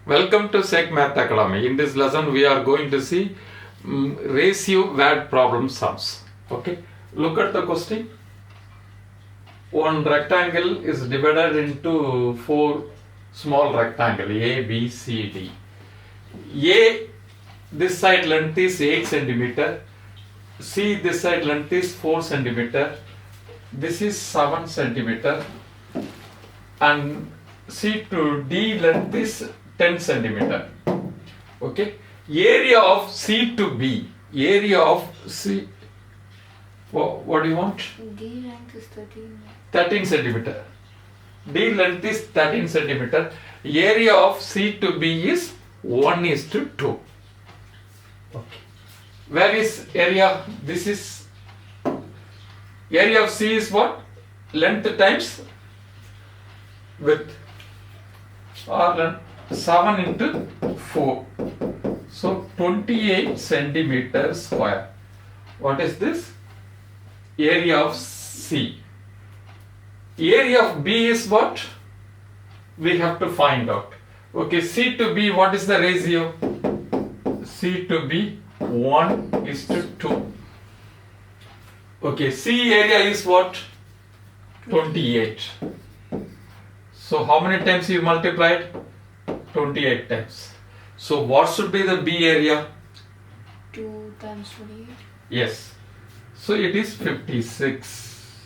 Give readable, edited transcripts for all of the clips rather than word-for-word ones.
Welcome to Sheik Math Academy. In this lesson, we are going to see ratio word problem sums. Okay, look at the question. One rectangle is divided into four small rectangle A, B, C, D. A, this side length is 8 centimeter. C, this side length is 4 centimeter. This is 7 centimeter. And C to D length is 10 centimeter. Okay. Area of C to B. Area of C. What do you want? D length is 13. 13 centimeter. D length is 13 centimeter. Area of C to B is 1:2. Okay. Where is area? This is area of C is what? Length times width. Or length 7 into 4. So 28 centimeter square. What is this? Area of C. Area of B is what? We have to find out. Okay, C to B, what is the ratio? C to B 1:2. Okay, C area is what? 28. So how many times you multiplied? 28 times. So what should be the B area? 2 times 28. Yes. So it is 56.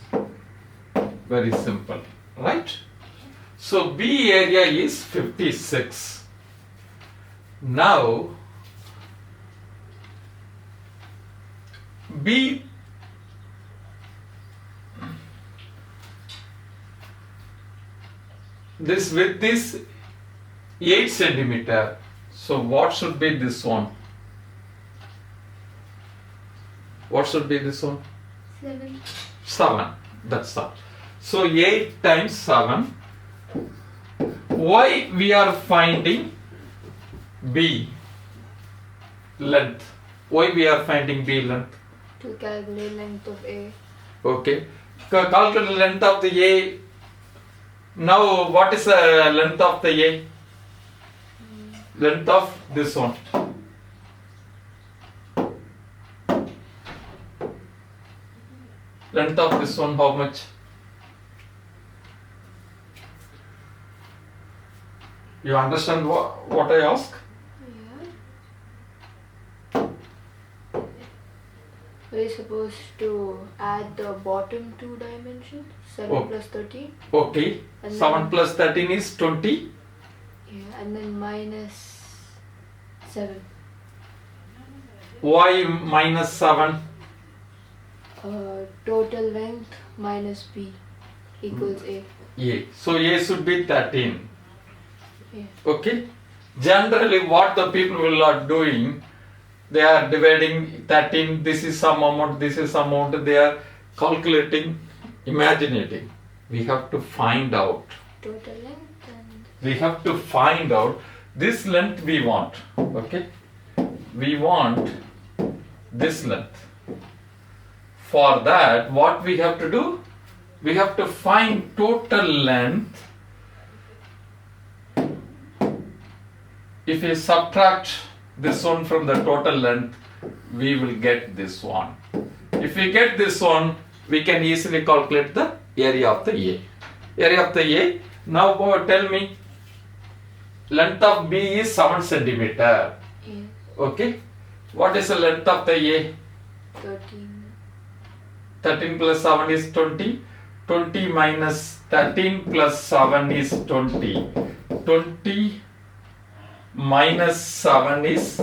Very simple, right? So B area is 56. Now B this width is 8 centimeter. So what should be this one? What should be this one? 7. 7. That's all. So 8 times 7. Why we are finding B length? Why we are finding B length? To calculate length of A. Okay. Calculate length of the A. Now what is the length of the A? Length of this one. Length of this one, how much? You understand what I ask? Yeah. We're supposed to add the bottom two dimensions. 7 plus 13. Okay. And 7 then- plus 13 is 20. Yeah, and then minus 7. Why minus 7? Total length minus B equals A. A. So A should be 13. Yeah. Okay. Generally what the people will are doing, they are dividing 13, this is some amount, this is some amount, they are calculating, imagining. We have to find out. Total length and We have to find out this length we want. Okay. We want this length. For that, what we have to do? We have to find total length. If we subtract this one from the total length, we will get this one. If we get this one, we can easily calculate the area of the A. Area of the A. Now tell me, length of B is 7 centimeter. yeah, Okay. What is the length of the A? 13. 13 plus 7 is 20. 20 minus 13 plus 7 is 20. 20 minus 7 is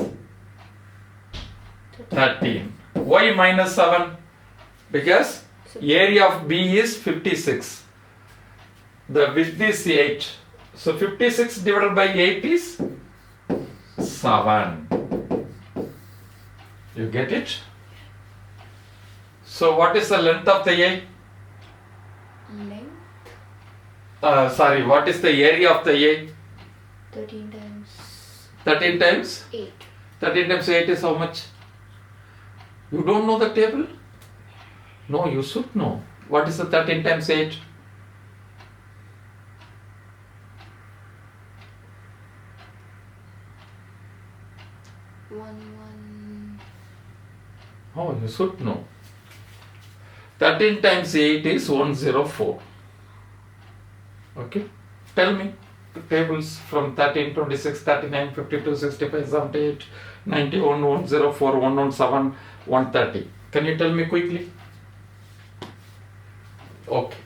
13. Why minus 7? Because area of B is 56. The width is 8. So 56 divided by 8 is 7. You get it? So what is the length of the A? Length What is the area of the A? 13 times 13 times? 8. 13 times 8 is how much? You don't know the table? No, you should know. What is the 13 times 8? 1. Oh, you should know. 13 times 8 is 104. Okay. Tell me the tables from 13, 26, 39, 52, 65, 78, 91, 104, 117, 130. Can you tell me quickly? Okay.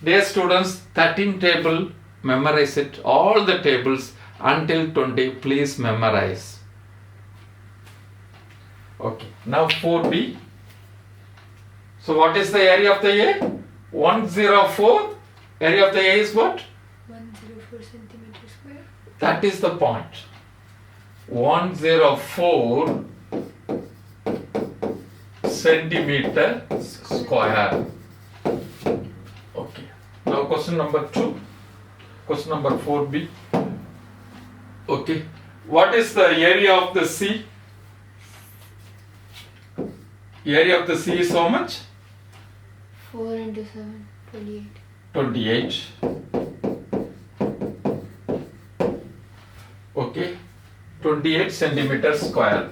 Dear students, 13 table, memorize it. All the tables until 20, please memorize. Okay. Now 4B. So what is the area of the A? 104. Area of the A is what? 104 centimeters square. That is the point. 104 centimeter square. Okay. Now question number 2. Question number 4B. Okay. What is the area of the sea? Area of the sea is how much? 4 into 7, 28. 28. Okay. 28 centimeters square.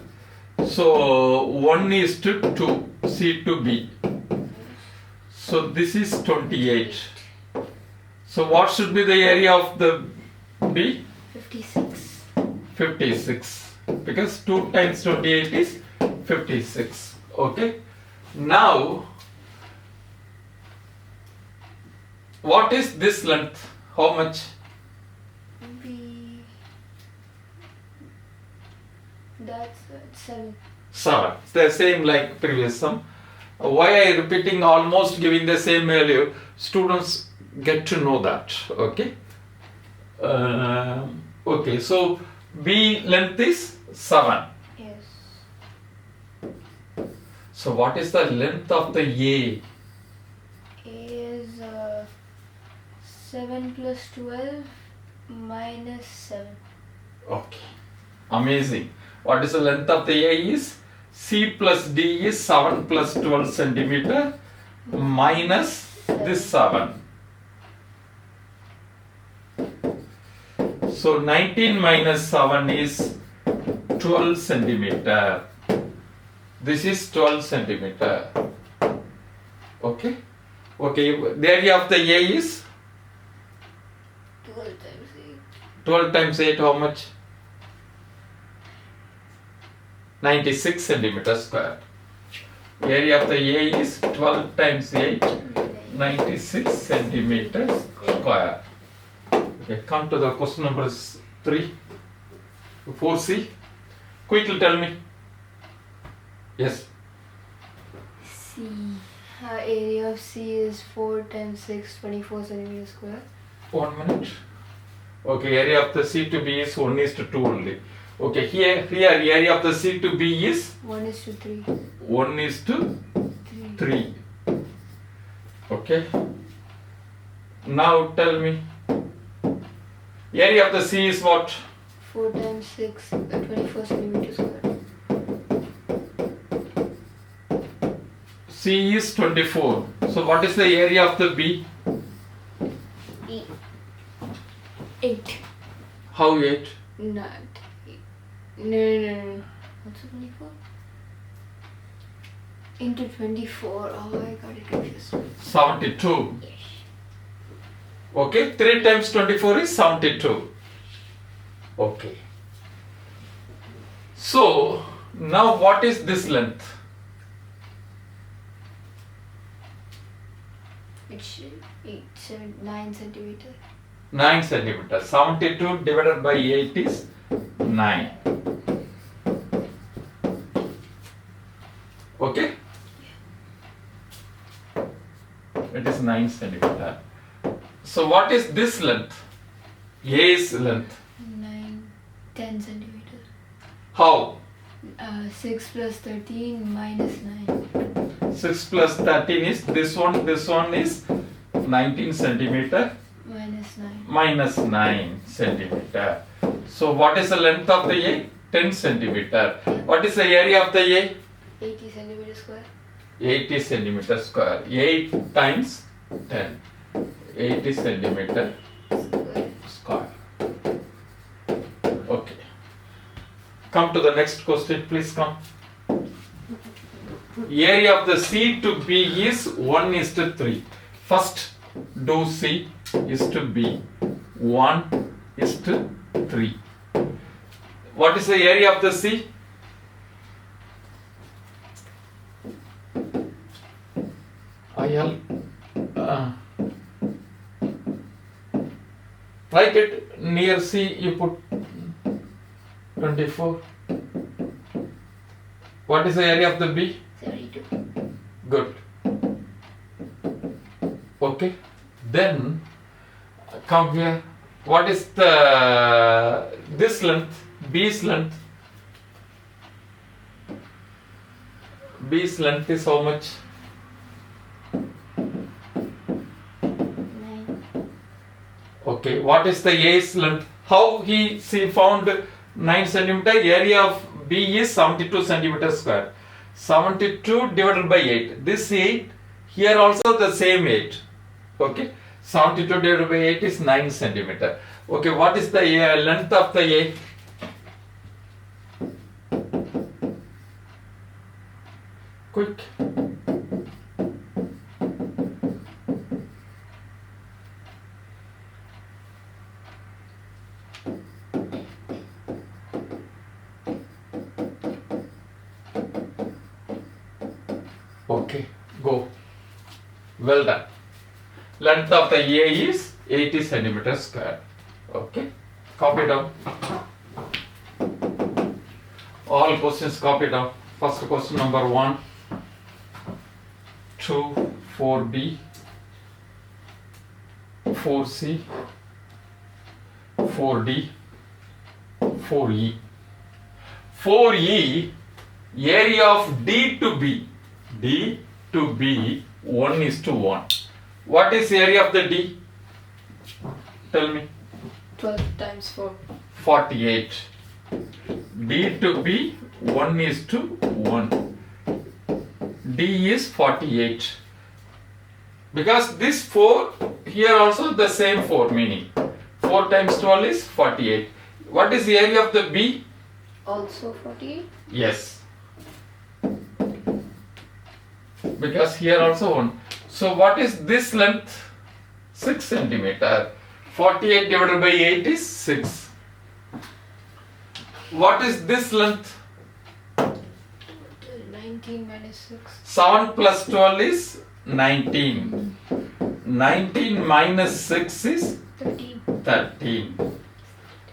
So 1 is to 2, C to B. So this is 28. So what should be the area of the B? 56. 56. Because 2 times 28 is 56. Okay. Now, what is this length? How much? B. That's 7. 7. It's the same like previous sum. Why I repeating almost giving the same value? Students get to know that. Okay. Okay. So B length is 7. Yes. So what is the length of the A? A is 7 plus 12 minus 7. Okay. Amazing. What is the length of the A is? C plus D is 7 plus 12 centimeter minus this 7. So 19 minus 7 is 12 centimeter. This is 12 centimeter. Okay. Okay. The area of the A is 12 times 8. 12 times 8 how much? 96 centimeters square. Area of the A is 12 times 8, 96 centimeters square. Okay, come to the question number 3, 4C. Quickly tell me. Yes. C. Area of C is 4 times 6, 24 centimeters square. 1 minute. Okay, area of the C to B is 1 is to 2 only. Okay, here area of the C to B is 1 is to 3. 1 is to 3. Okay. Now tell me. Area of the C is what? 4 times 6, 24 centimeters square. C is 24. So what is the area of the B? 8. How 8? Not 8. No. What's the 24? Into 24. Oh, I got it confused. 72. Yes. Okay, 3 times 24 is 72. Okay. So now what is this length? It's 9 centimeters. 9 centimeters. 72 divided by 8 is 9. Okay? It is 9 centimeter. So what is this length? A's length. 10 centimeters. How? 6 plus 13 minus 9. 6 plus 13 is this one is 19 centimeter Minus 9. minus 9 centimeter. So what is the length of the A? 10 centimeter. What is the area of the A? 80 centimeters square. 80 centimeter square. 8 times 10. 80 centimeter Square. square. Okay. Come to the next question, please come. Area of the C to B is 1:3. First, do C is to B. 1:3. What is the area of the C? Write it near C, you put 24. What is the area of the B? 72. Good. Okay. Then come here. What is this length? B's length. B's length is how much? 9. Okay. What is the A's length? How he found 9 centimeter? Area of B is 72 centimeter square. 72 divided by 8. This 8, here also the same 8. Okay. 72 divided by 8 is 9 centimeter. Okay. What is the length of the A? Quick. Okay, go. Well done. Length of the A is 80 centimeters square. Okay, copy down. All questions copy down. First question number 1, 2, 4B, 4C, 4D, 4E. 4E, area of D to B. D to B, 1:1. What is area of the D? Tell me. 12 times 4. 48. D to B, 1:1. D is 48. Because this 4, here also the same 4 meaning. 4 times 12 is 48. What is the area of the B? Also 48. Yes. Because here also 1. So what is this length? 6 centimeter. 48 divided by 8 is 6. What is this length? 19 minus 6. 7 plus 12 is 19. 19 minus 6 is 13. 13.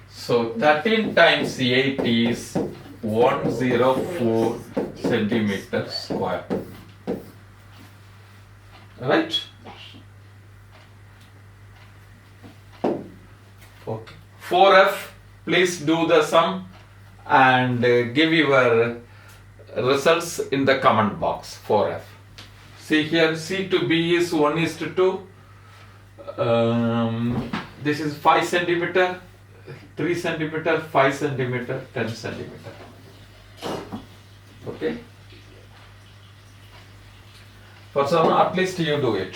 So 13 times 8 is 104 centimeter square. Right? Okay. 4F, please do the sum and give your results in the comment box. 4F. See here, C to B is 1:2. This is 5 centimeter, 3 centimeter, 5 centimeter, 10 centimeter. Okay. For some, at least you do it.